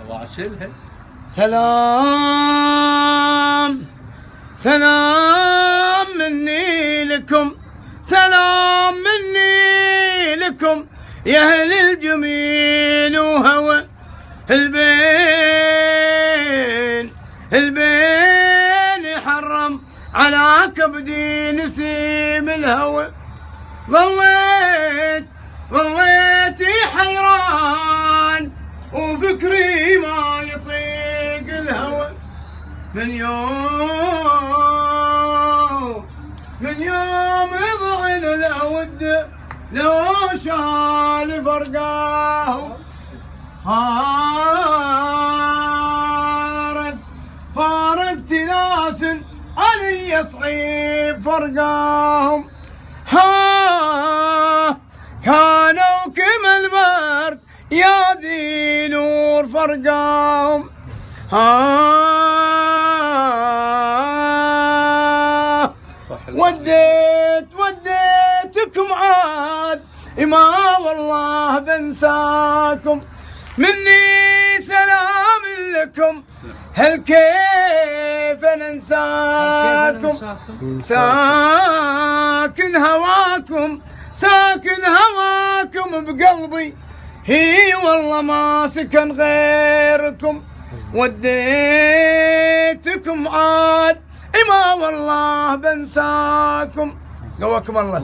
واشيلها. سلام سلام مني لكم، سلام مني لكم يا اهل الجميل وهوى البين يحرم على كبدي نسيم الهوى. ظليت حيران وفكري ما يطيق الهوى، من يوم ضعن الأود لو شال فرقاه. فارقت ناس علي صعيب فرقاهم، كانوا كما البرد يا ذي نور فرقاهم. وديتكم عاد ما والله بنساكم، مني سلام لكم هل كيف ننساكم. ساكن هواكم بقلبي، هي والله ما سكن غيركم. وديتكم عاد ما والله بنساكم. قواكم الله.